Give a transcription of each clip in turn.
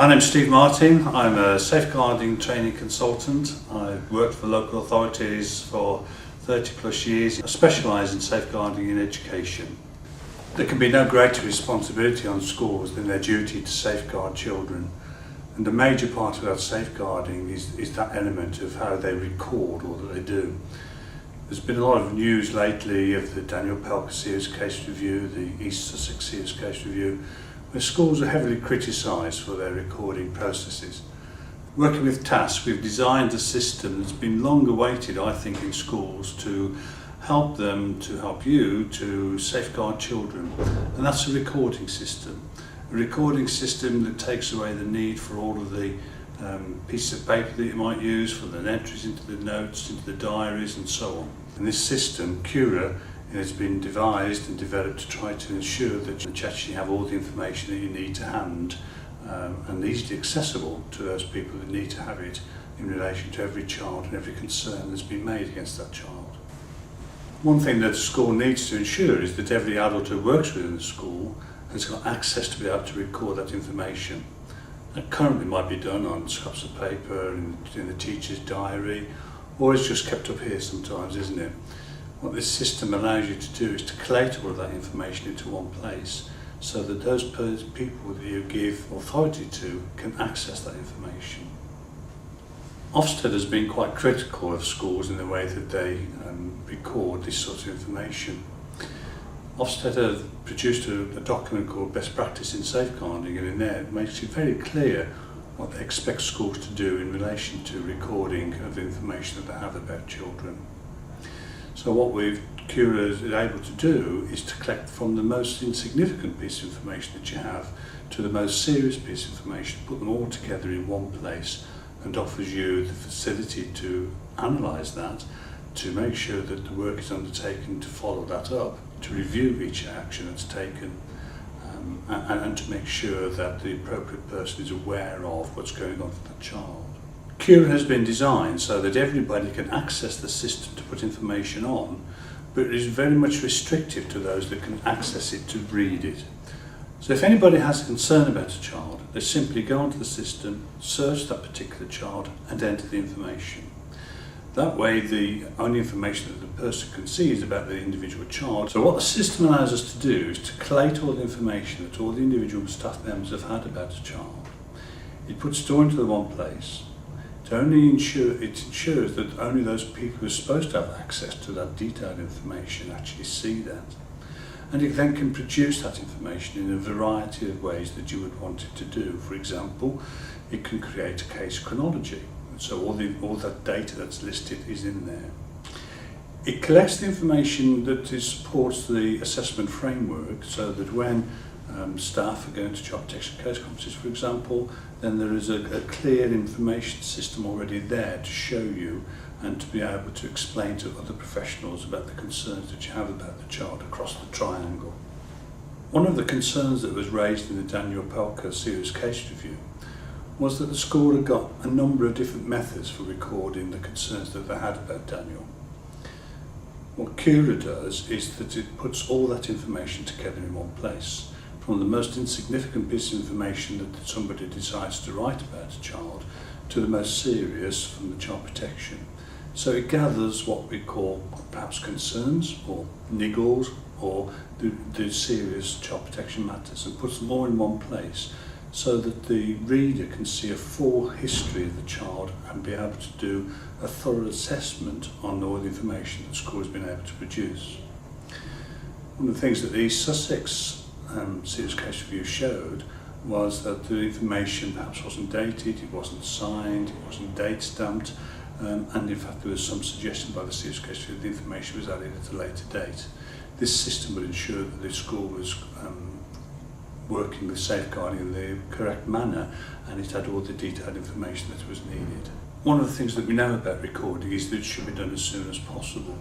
My name's Steve Martin. I'm a safeguarding training consultant. I've worked for local authorities for 30 plus years. I specialise in safeguarding in education. There can be no greater responsibility on schools than their duty to safeguard children. And a major part of that safeguarding is that element of how they record all that they do. There's been a lot of news lately of the Daniel Pelker Serious Case Review, the East Sussex Serious Case Review, where schools are heavily criticised for their recording processes. Working with TASC, we've designed a system that's been long awaited, I think, in schools to help them, to help you, to safeguard children. And that's a recording system. A recording system that takes away the need for all of the pieces of paper that you might use, for the entries into the notes, into the diaries and so on. And this system, CURA, has been devised and developed to try to ensure that you actually have all the information that you need to hand and easily accessible to those people that need to have it in relation to every child and every concern that's been made against that child. One thing that a school needs to ensure is that every adult who works within the school has got access to be able to record that information. That currently might be done on scraps of paper in the teacher's diary, or it's just kept up here sometimes, isn't it? What this system allows you to do is to collate all of that information into one place so that those people that you give authority to can access that information. Ofsted has been quite critical of schools in the way that they record this sort of information. Ofsted have produced a document called Best Practice in Safeguarding, and in there it makes it very clear what they expect schools to do in relation to recording of information that they have about children. So what CURA is able to do is to collect from the most insignificant piece of information that you have to the most serious piece of information, put them all together in one place, and offers you the facility to analyse that, to make sure that the work is undertaken to follow that up, to review each action that's taken, and to make sure that the appropriate person is aware of what's going on for that child. CURA has been designed so that everybody can access the system to put information on, but it is very much restrictive to those that can access it to read it. So if anybody has a concern about a child, they simply go onto the system, search that particular child and enter the information. That way the only information that the person can see is about the individual child. So what the system allows us to do is to collate all the information that all the individual staff members have had about a child. It puts it all into the one place. It ensures that only those people who are supposed to have access to that detailed information actually see that. And it then can produce that information in a variety of ways that you would want it to do. For example, it can create a case chronology. So all that data that's listed is in there. It collects the information that supports the assessment framework, so that when staff are going to child protection case conferences, for example, then there is a clear information system already there to show you and to be able to explain to other professionals about the concerns that you have about the child across the triangle. One of the concerns that was raised in the Daniel Pelker Serious Case Review was that the school had got a number of different methods for recording the concerns that they had about Daniel. What CURA does is that it puts all that information together in one place, from the most insignificant piece of information that somebody decides to write about a child to the most serious from the child protection. So it gathers what we call perhaps concerns or niggles or the serious child protection matters and puts them all in one place, so that the reader can see a full history of the child and be able to do a thorough assessment on all the information that the school has been able to produce. One of the things that the East Sussex Serious Case Review showed was that the information perhaps wasn't dated, it wasn't signed, it wasn't date stamped, and in fact there was some suggestion by the Serious Case Review that the information was added at a later date. This system would ensure that the school was working with safeguarding in the correct manner, and it had all the detailed information that was needed. One of the things that we know about recording is that it should be done as soon as possible.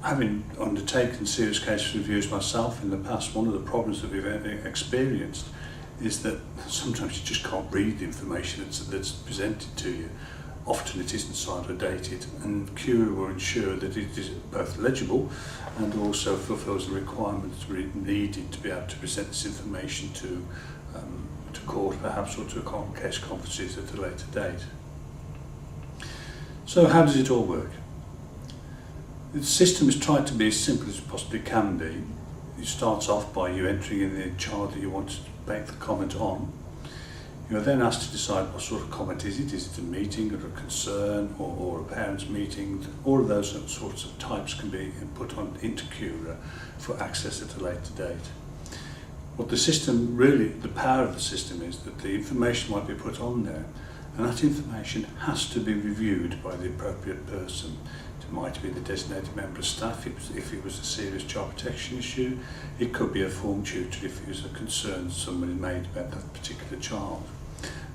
Having undertaken serious case reviews myself in the past, one of the problems that we've experienced is that sometimes you just can't read the information that's presented to you. Often it isn't signed or dated, and CURA will ensure that it is both legible and also fulfills the requirements needed to be able to present this information to to court perhaps, or to case conferences at a later date. So how does it all work? The system is tried to be as simple as it possibly can be. It starts off by you entering in the child that you want to make the comment on. You are then asked to decide what sort of comment is it. Is it a meeting or a concern or a parents' meeting? All of those sorts of types can be put on into CURA for access at a later date. What the system really, the power of the system is that the information might be put on there, and that information has to be reviewed by the appropriate person. It might be the designated member of staff if it was a serious child protection issue. It could be a form tutor if it was a concern somebody made about that particular child.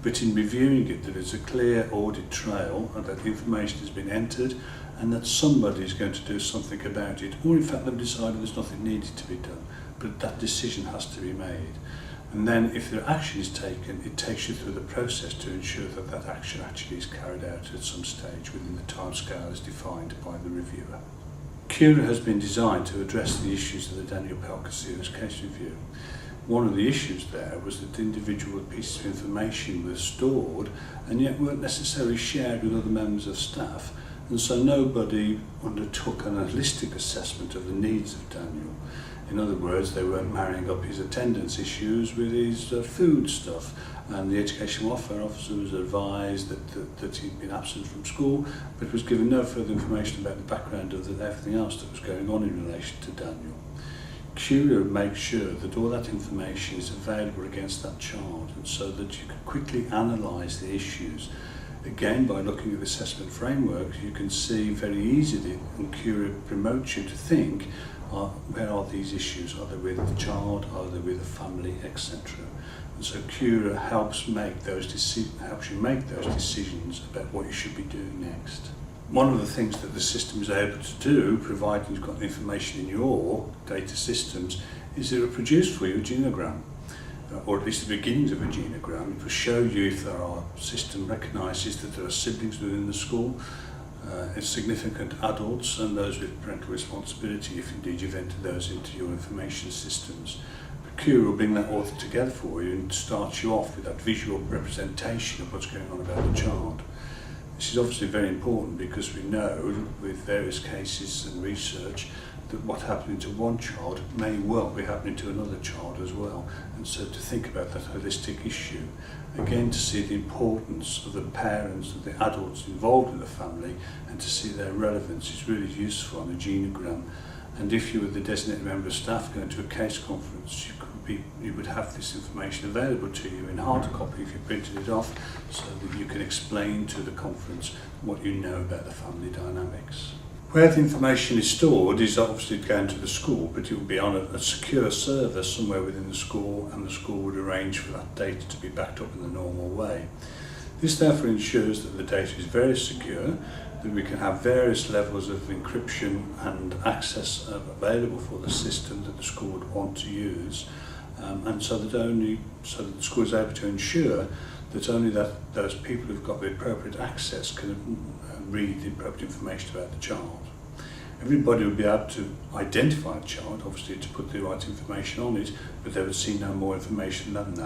But in reviewing it, there is a clear audit trail and that the information has been entered and that somebody is going to do something about it, or in fact they've decided there's nothing needed to be done, but that decision has to be made. And then if the action is taken, it takes you through the process to ensure that that action actually is carried out at some stage within the timescale as defined by the reviewer. CURA has been designed to address the issues of the Daniel Pelker Serious Case Review. One of the issues there was that individual pieces of information were stored and yet weren't necessarily shared with other members of staff, and so nobody undertook an holistic assessment of the needs of Daniel. In other words, they weren't marrying up his attendance issues with his food stuff, and the education welfare officer was advised that he'd been absent from school, but was given no further information about the background of everything else that was going on in relation to Daniel. CURA makes sure that all that information is available against that child, and so that you can quickly analyse the issues. Again, by looking at the assessment framework, you can see very easily, and CURA promotes you to think, where are these issues? Are they with the child? Are they with the family, etc.? And so CURA helps you make those decisions about what you should be doing next. One of the things that the system is able to do, provided you've got the information in your data systems, is it will produce for you a genogram, or at least the beginnings of a genogram. It will show you if system recognises that there are siblings within the school, significant adults and those with parental responsibility, if indeed you've entered those into your information systems. But CURA will bring that all together for you and start you off with that visual representation of what's going on about the child. This is obviously very important because we know with various cases and research that what happened to one child may well be happening to another child as well. And so to think about that holistic issue, again to see the importance of the parents and the adults involved in the family and to see their relevance is really useful on a genogram. And if you were the designated member of staff going to a case conference, you would have this information available to you in hard copy if you printed it off, so that you can explain to the conference what you know about the family dynamics. Where the information is stored is obviously going to the school, but it will be on a secure server somewhere within the school, and the school would arrange for that data to be backed up in the normal way. This therefore ensures that the data is very secure, that we can have various levels of encryption and access available for the system that the school would want to use, and so that the school is able to ensure that only those people who've got the appropriate access can read the appropriate information about the child. Everybody would be able to identify a child, obviously to put the right information on it, but they would see no more information than that.